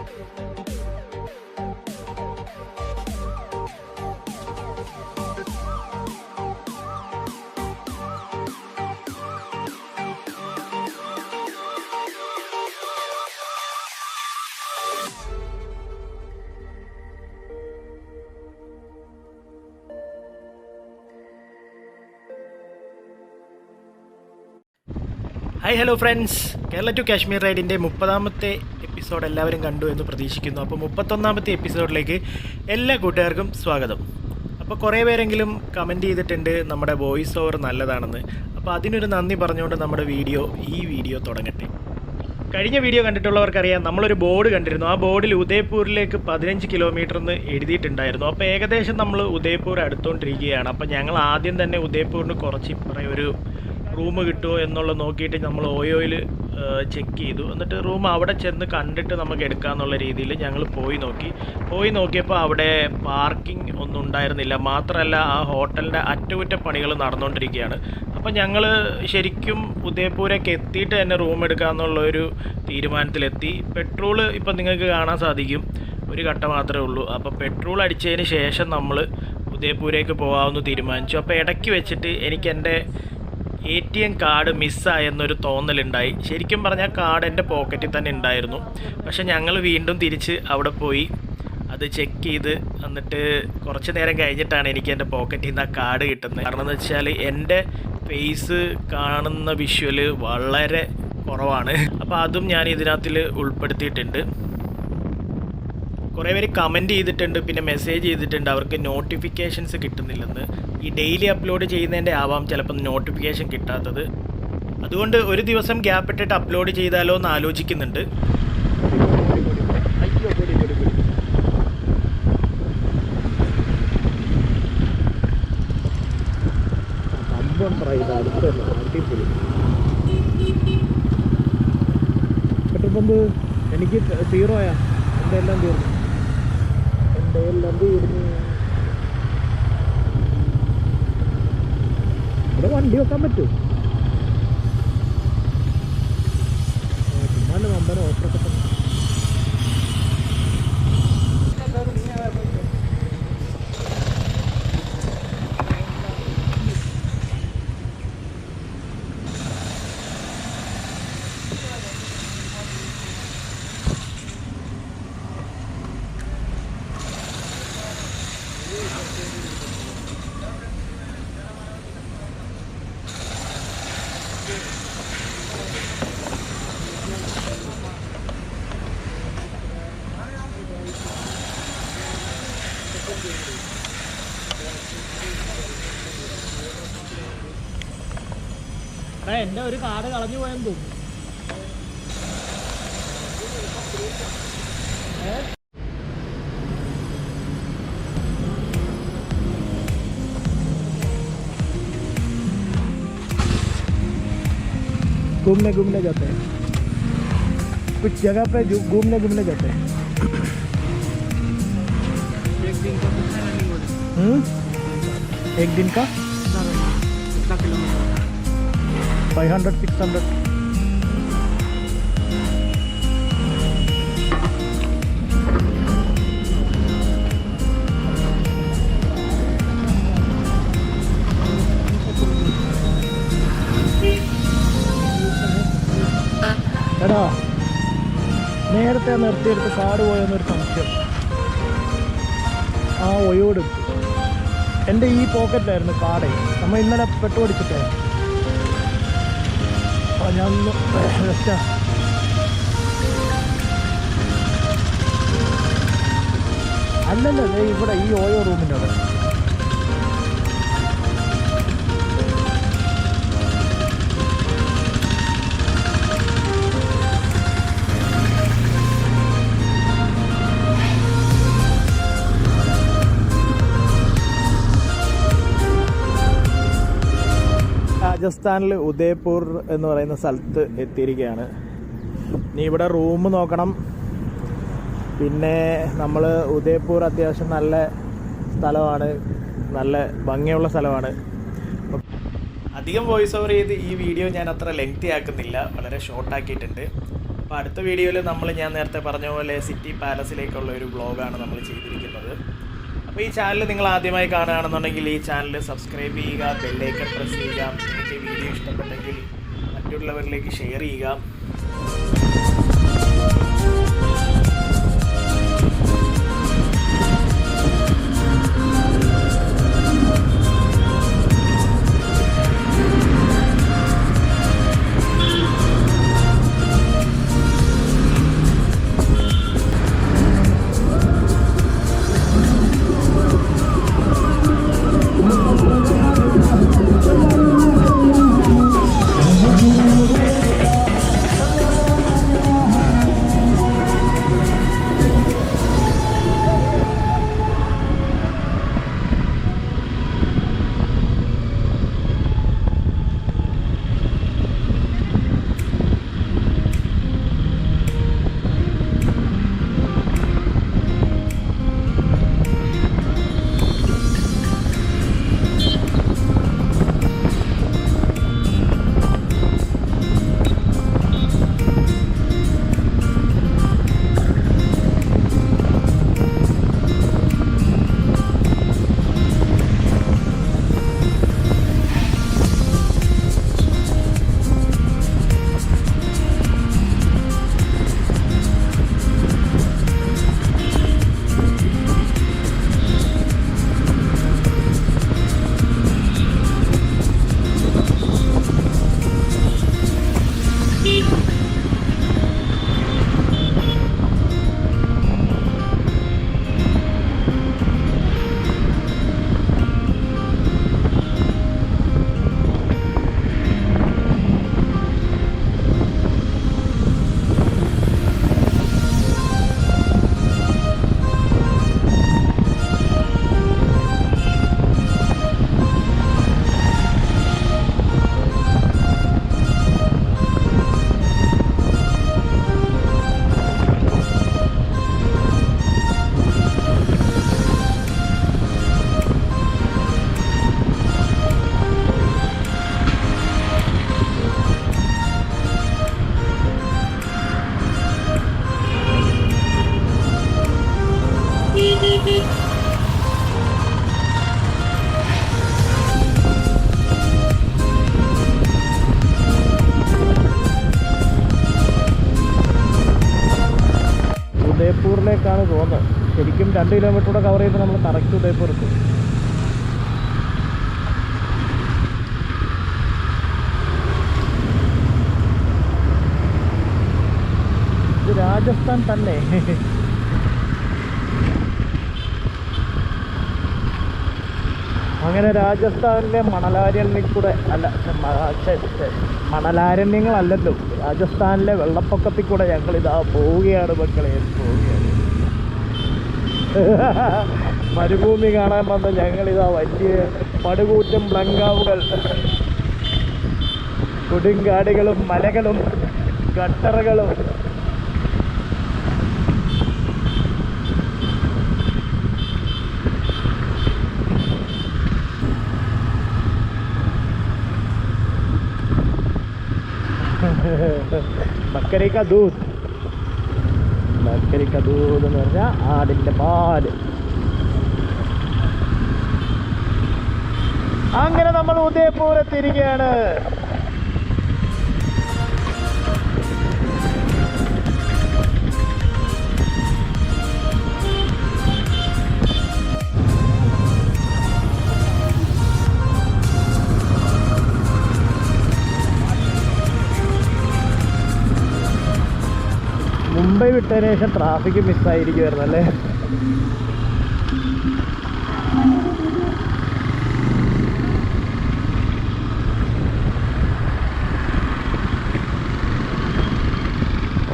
Hi hello friends, Kerala to Kashmir റൈഡിൻ്റെ 30ാമത്തെ episode എല്ലാവരും കണ്ടു എന്ന് പ്രതീക്ഷിക്കുന്നു. അപ്പോൾ 31ാമത്തെ എപ്പിസോഡിലേക്ക് എല്ലാ കൂട്ടുകാർക്കും സ്വാഗതം. അപ്പോൾ കുറേ പേരെങ്കിലും കമൻറ്റ് ചെയ്തിട്ടുണ്ട് നമ്മുടെ വോയിസ് ഓവർ നല്ലതാണെന്ന്. അപ്പോൾ അതിനൊരു നന്ദി പറഞ്ഞുകൊണ്ട് നമ്മുടെ ഈ വീഡിയോ തുടങ്ങട്ടെ. കഴിഞ്ഞ വീഡിയോ കണ്ടിട്ടുള്ളവർക്കറിയാം, നമ്മളൊരു ബോർഡ് കണ്ടിരുന്നു. ആ ബോർഡിൽ ഉദയ്പൂരിലേക്ക് 15 കിലോമീറ്റർ എന്ന് എഴുതിയിട്ടുണ്ടായിരുന്നു. അപ്പോൾ ഏകദേശം നമ്മൾ ഉദയ്പൂർ അടുത്തുകൊണ്ടിരിക്കുകയാണ്. അപ്പോൾ ഞങ്ങൾ ആദ്യം തന്നെ ഉദയ്പൂരിന് കുറച്ച് ഇപ്പറേ ഒരു റൂം കിട്ടുമോ എന്നുള്ളത് നോക്കിയിട്ട് നമ്മൾ ഓയോയിൽ ചെക്ക് ചെയ്തു. എന്നിട്ട് റൂം അവിടെ ചെന്ന് കണ്ടിട്ട് നമുക്ക് എടുക്കാമെന്നുള്ള രീതിയിൽ ഞങ്ങൾ പോയി നോക്കിയപ്പോൾ അവിടെ പാർക്കിംഗ് ഒന്നും ഉണ്ടായിരുന്നില്ല. മാത്രമല്ല ആ ഹോട്ടലിൻ്റെ അറ്റകുറ്റപ്പണികൾ നടന്നുകൊണ്ടിരിക്കുകയാണ്. അപ്പോൾ ഞങ്ങൾ ശരിക്കും ഉദയ്പൂരേക്ക് എത്തിയിട്ട് തന്നെ റൂം എടുക്കാമെന്നുള്ളൊരു തീരുമാനത്തിലെത്തി. പെട്രോള് ഇപ്പം നിങ്ങൾക്ക് കാണാൻ സാധിക്കും, ഒരു കട്ട മാത്രമേ ഉള്ളൂ. അപ്പോൾ പെട്രോൾ അടിച്ചതിന് ശേഷം നമ്മൾ ഉദയ്പൂരേക്ക് പോകാമെന്ന് തീരുമാനിച്ചു. അപ്പോൾ ഇടയ്ക്ക് വെച്ചിട്ട് എനിക്ക് എൻ്റെ ATM കാർഡ് മിസ്സായെന്നൊരു തോന്നലുണ്ടായി. ശരിക്കും പറഞ്ഞാൽ കാർഡ് എൻ്റെ പോക്കറ്റിൽ തന്നെ ഉണ്ടായിരുന്നു. പക്ഷെ ഞങ്ങൾ വീണ്ടും തിരിച്ച് അവിടെ പോയി അത് ചെക്ക് ചെയ്ത് എന്നിട്ട് കുറച്ച് നേരം കഴിഞ്ഞിട്ടാണ് എനിക്ക് എൻ്റെ പോക്കറ്റിൽ നിന്ന് ആ കാർഡ് കിട്ടുന്നത്. കാരണം എന്ന് വെച്ചാൽ എൻ്റെ ഫേസ് കാണുന്ന വിഷ്വൽ വളരെ കുറവാണ്. അപ്പോൾ അതും ഞാൻ ഇതിനകത്തിൽ ഉൾപ്പെടുത്തിയിട്ടുണ്ട്. കുറേ പേര് കമൻറ്റ് ചെയ്തിട്ടുണ്ട്, പിന്നെ മെസ്സേജ് ചെയ്തിട്ടുണ്ട് അവർക്ക് നോട്ടിഫിക്കേഷൻസ് കിട്ടുന്നില്ലെന്ന്. ഈ ഡെയിലി അപ്ലോഡ് ചെയ്യുന്നതിൻ്റെ ആവാം ചിലപ്പോൾ നോട്ടിഫിക്കേഷൻ കിട്ടാത്തത്. അതുകൊണ്ട് ഒരു ദിവസം ഗ്യാപ്പ് ഇട്ടിട്ട് അപ്ലോഡ് ചെയ്താലോ എന്ന് ആലോചിക്കുന്നുണ്ട്. പെട്രോൾ പമ്പ് എനിക്ക് 0 എല്ലാം തീർന്നു. ഇവിടെ വണ്ടി വെക്കാൻ പറ്റൂ? ചുമ്മാ നമ്പർ ഓഫറൊക്കെ എൻ്റെ ഒരു കാർഡ് കളഞ്ഞു പോയെന്ന് തോന്നുന്നു. घूमने जाते हैं, कुछ जगह पे घूमने जाते हैं. एक दिन का 500-600. എടാ, നേരത്തെ നിർത്തിയെടുത്ത് കാട് പോയെന്നൊരു സംശയം. ആ ഒയോട് എൻ്റെ ഈ പോക്കറ്റിലായിരുന്നു കാർഡ്. നമ്മൾ ഇന്നലെ പെട്രോൾ അടിച്ചിട്ടേ. ഞാൻ അല്ലല്ലേ ഇവിടെ ഈ ഓയോ റൂമിൻ്റെ അവിടെ. രാജസ്ഥാനിൽ ഉദയ്പൂർ എന്ന് പറയുന്ന സ്ഥലത്ത് എത്തിയിരിക്കുകയാണ്. ഇനി ഇവിടെ റൂം നോക്കണം. പിന്നെ നമ്മൾ ഉദയ്പൂർ അത്യാവശ്യം നല്ല സ്ഥലമാണ്, നല്ല ഭംഗിയുള്ള സ്ഥലമാണ്. അധികം വോയിസ് ഓവർ ചെയ്ത് ഈ വീഡിയോ ഞാൻ അത്ര ലെങ്തി ആക്കുന്നില്ല, വളരെ ഷോർട്ടാക്കിയിട്ടുണ്ട്. അപ്പോൾ അടുത്ത വീഡിയോയിൽ ഞാൻ നേരത്തെ പറഞ്ഞ പോലെ സിറ്റി പാലസിലേക്കുള്ള ഒരു വ്ളോഗാണ് നമ്മൾ ചെയ്തിരിക്കുന്നത്. അപ്പോൾ ഈ ചാനൽ നിങ്ങൾ ആദ്യമായി കാണുകയാണെന്നുണ്ടെങ്കിൽ ഈ ചാനൽ സബ്സ്ക്രൈബ് ചെയ്യുക, ബെല്ലൈക്കൺ പ്രസ് ചെയ്യുക. നിങ്ങൾക്ക് ഈ വീഡിയോ ഇഷ്ടപ്പെട്ടെങ്കിൽ മറ്റുള്ളവരിലേക്ക് ഷെയർ ചെയ്യുക. ഉദയപൂരിലേക്കാണ് പോകുന്നത്. ശരിക്കും 2 കിലോമീറ്റർ കൂടെ കവർ ചെയ്യുമ്പോൾ നമ്മൾ കറക്റ്റ് ഉദയപൂർ എത്തും. ഇത് രാജസ്ഥാൻ തന്നെ. അങ്ങനെ രാജസ്ഥാനിലെ മണലാരണ്യത്തിൽ കൂടെ മണലാരണ്യങ്ങളല്ലല്ലോ, രാജസ്ഥാനിലെ വെള്ളപ്പൊക്കത്തിൽ കൂടെ ഞങ്ങളിതാ പോവുകയാണ് മക്കളെ, പോവുകയാണ്. മരുഭൂമി കാണാൻ വന്ന ഞങ്ങളിതാ വലിയ പടുകൂറ്റൻ ബ്ലങ്കാവുകൾ, കൊടുങ്കാടുകളും മലകളും ഗട്ടറുകളും ബക്കരി കാ ദൂത് എന്ന് പറഞ്ഞാൽ ആടിൻ്റെ പാല്. അങ്ങനെ നമ്മൾ ഉദയപൂർ എത്തിയിരിക്കുകയാണ്. മുംബൈ വിട്ടതിന് ശേഷം ട്രാഫിക് മിസ്സായിരിക്കുമായിരുന്നു അല്ലേ?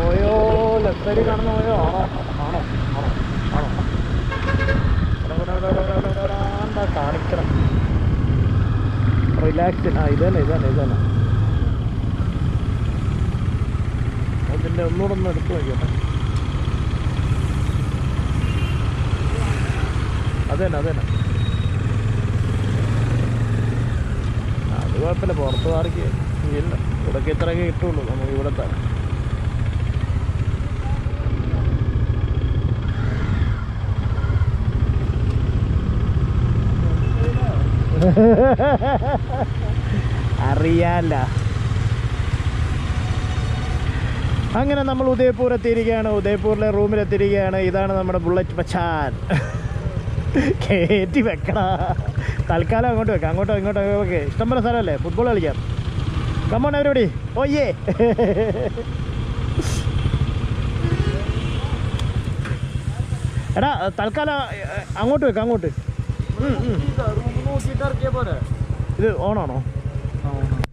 ഓയോ ലെഫ്റ്റ് സൈഡിൽ കാണുന്ന പോയോ? ആണോ ആണോ ആണോ ആണോ കാണിക്കണം. റിലാക്സ്. ഇതന്നെ അതിൻ്റെ ഒന്നുകൂടെ ഒന്ന് എടുത്ത് നോക്കിയോട്ടെ. അതന്നെ അത് കുഴപ്പമില്ല. പുറത്ത് മാറിക്ക് ഇല്ല, ഇവിടേക്ക് ഇത്രയൊക്കെ കിട്ടുള്ളൂ നമുക്ക് ഇവിടെ തന്നെ. അറിയാല്ല. അങ്ങനെ നമ്മൾ ഉദയ്പൂർ എത്തിയിരിക്കുകയാണ്. ഉദയ്പൂരിലെ റൂമിലെത്തിയിരിക്കുകയാണ്. ഇതാണ് നമ്മുടെ ബുള്ളറ്റ് പച്ചാൻ. കയറ്റി വെക്കണ. തൽക്കാലം അങ്ങോട്ട് വെക്കാം, അങ്ങോട്ടോ ഇങ്ങോട്ടോ ഒക്കെ ഇഷ്ടംപോലെ സ്ഥലമല്ലേ, ഫുട്ബോൾ കളിക്കാം. കമോൺ എവരിബഡി, ഓയേ. എടാ തൽക്കാലം അങ്ങോട്ട് വെക്കാം, അങ്ങോട്ട്. ഇത് ഓണാണോ?